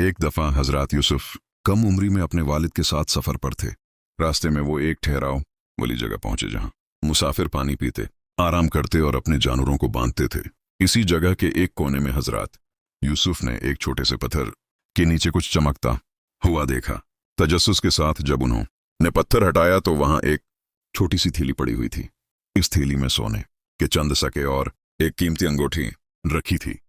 एक दफा हजरत यूसुफ कम उम्री में अपने वालिद के साथ सफर पर थे। रास्ते में वो एक ठहराव वाली जगह पहुंचे जहां मुसाफिर पानी पीते, आराम करते और अपने जानवरों को बांधते थे। इसी जगह के एक कोने में हजरत यूसुफ ने एक छोटे से पत्थर के नीचे कुछ चमकता हुआ देखा। तजस्सुस के साथ जब उन्होंने पत्थर हटाया तो वहां एक छोटी सी थैली पड़ी हुई थी। इस थैली में सोने के चंद सके और एक कीमती अंगूठी रखी थी।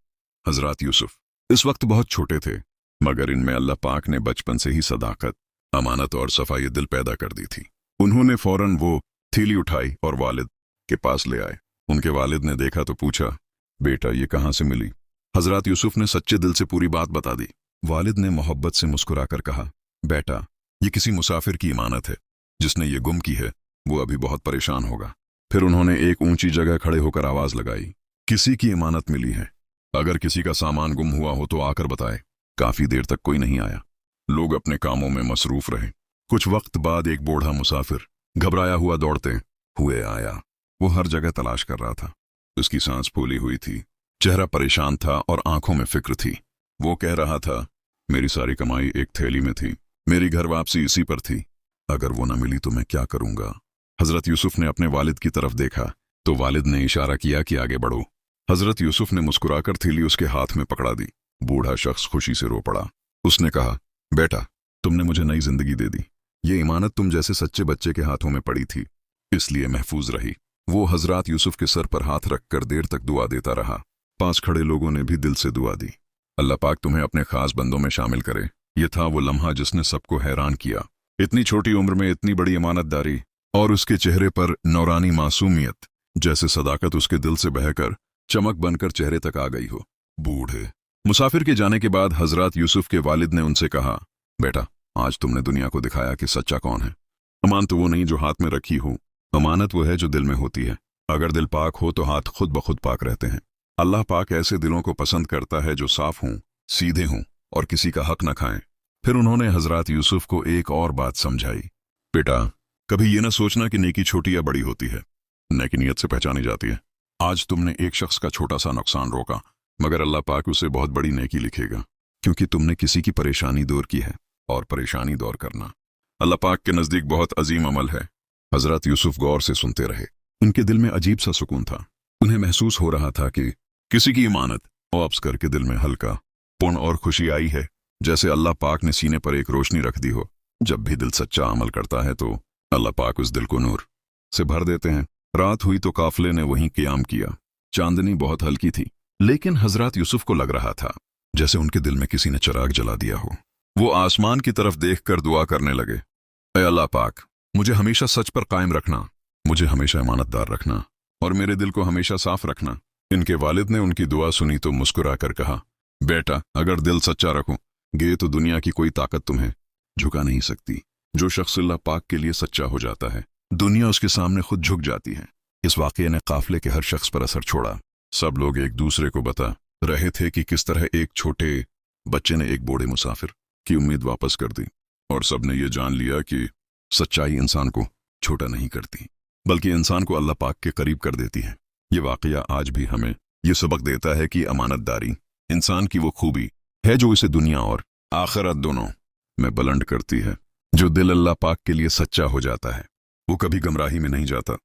हजरत यूसुफ इस वक्त बहुत छोटे थे, मगर इनमें अल्लाह पाक ने बचपन से ही सदाकत, अमानत और सफाई दिल पैदा कर दी थी। उन्होंने फौरन वो थैली उठाई और वालिद के पास ले आए। उनके वालिद ने देखा तो पूछा, बेटा ये कहाँ से मिली? हजरत यूसुफ ने सच्चे दिल से पूरी बात बता दी। वालिद ने मोहब्बत से मुस्कुराकर कहा, बेटा ये किसी मुसाफिर की इमानत है, जिसने ये गुम की है वो अभी बहुत परेशान होगा। फिर उन्होंने एक ऊंची जगह खड़े होकर आवाज लगाई, किसी की इमानत मिली है, अगर किसी का सामान गुम हुआ हो तो आकर बताए। काफी देर तक कोई नहीं आया। लोग अपने कामों में मसरूफ रहे। कुछ वक्त बाद एक बूढ़ा मुसाफिर घबराया हुआ दौड़ते हुए आया। वो हर जगह तलाश कर रहा था। उसकी सांस फूली हुई थी, चेहरा परेशान था और आंखों में फिक्र थी। वो कह रहा था, मेरी सारी कमाई एक थैली में थी, मेरी घर वापसी इसी पर थी, अगर वो न मिली तो मैं क्या करूंगा? हजरत यूसुफ ने अपने वालिद की तरफ देखा तो वालिद ने इशारा किया कि आगे बढ़ो। हजरत यूसुफ ने मुस्कुराकर थैली उसके हाथ में पकड़ा दी। बूढ़ा शख्स खुशी से रो पड़ा। उसने कहा, बेटा तुमने मुझे नई जिंदगी दे दी। ये इमानत तुम जैसे सच्चे बच्चे के हाथों में पड़ी थी, इसलिए महफूज रही। वो हजरत यूसुफ के सर पर हाथ रखकर देर तक दुआ देता रहा। पास खड़े लोगों ने भी दिल से दुआ दी, अल्लाह पाक तुम्हें अपने खास बंदों में शामिल करे। ये था वो लम्हा जिसने सबको हैरान किया। इतनी छोटी उम्र में इतनी बड़ी इमानतदारी, और उसके चेहरे पर नौरानी मासूमियत, जैसे सदाकत उसके दिल से बहकर चमक बनकर चेहरे तक आ गई हो। बूढ़े मुसाफिर के जाने के बाद हजरत यूसुफ के वालिद ने उनसे कहा, बेटा आज तुमने दुनिया को दिखाया कि सच्चा कौन है। अमानत वो नहीं जो हाथ में रखी हो, अमानत वो है जो दिल में होती है। अगर दिल पाक हो तो हाथ खुद ब खुद पाक रहते हैं। अल्लाह पाक ऐसे दिलों को पसंद करता है जो साफ हों, सीधे हों और किसी का हक न खाएं। फिर उन्होंने हजरत यूसुफ को एक और बात समझाई, बेटा कभी ये ना सोचना कि नेकी छोटी या बड़ी होती है, नेकी नीयत से पहचानी जाती है। आज तुमने एक शख्स का छोटा सा नुकसान रोका, मगर अल्लाह पाक उसे बहुत बड़ी नेकी लिखेगा, क्योंकि तुमने किसी की परेशानी दूर की है, और परेशानी दूर करना अल्लाह पाक के नजदीक बहुत अजीम अमल है। हजरत यूसुफ गौर से सुनते रहे। उनके दिल में अजीब सा सुकून था। उन्हें महसूस हो रहा था कि किसी की इमानत वापस करके दिल में हल्का पुण्य और खुशी आई है, जैसे अल्लाह पाक ने सीने पर एक रोशनी रख दी हो। जब भी दिल सच्चा अमल करता है तो अल्लाह पाक उस दिल को नूर से भर देते हैं। रात हुई तो काफिले ने वहीं क़याम किया। चांदनी बहुत हल्की थी, लेकिन हजरत यूसुफ को लग रहा था जैसे उनके दिल में किसी ने चिराग जला दिया हो। वो आसमान की तरफ देखकर दुआ करने लगे, ऐ अल्लाह पाक मुझे हमेशा सच पर कायम रखना, मुझे हमेशा ईमानतदार रखना और मेरे दिल को हमेशा साफ रखना। इनके वालिद ने उनकी दुआ सुनी तो मुस्कुरा कर कहा, बेटा अगर दिल सच्चा रखोगे तो दुनिया की कोई ताकत तुम्हें झुका नहीं सकती। जो शख्स अल्लाह पाक के लिए सच्चा हो जाता है, दुनिया उसके सामने खुद झुक जाती है। इस वाक़ये ने काफिले के हर शख्स पर असर छोड़ा। सब लोग एक दूसरे को बता रहे थे कि किस तरह एक छोटे बच्चे ने एक बूढ़े मुसाफिर की उम्मीद वापस कर दी, और सब ने यह जान लिया कि सच्चाई इंसान को छोटा नहीं करती, बल्कि इंसान को अल्लाह पाक के करीब कर देती है। ये वाक़या आज भी हमें ये सबक देता है कि अमानतदारी इंसान की वो खूबी है जो इसे दुनिया और आखिरत दोनों में बुलंद करती है। जो दिल अल्लाह पाक के लिए सच्चा हो जाता है वो कभी गमराही में नहीं जाता।